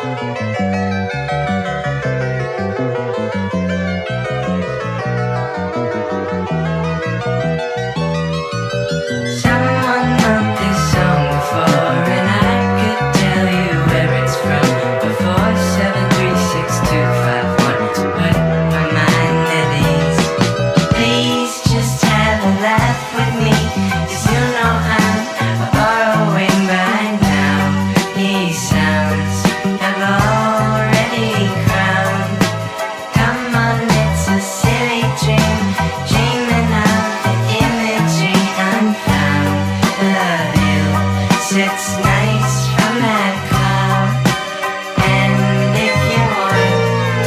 Someone wrote this song before, and I could tell you where it's from. Before 7362251 to put my mind at ease. Please just have a laugh with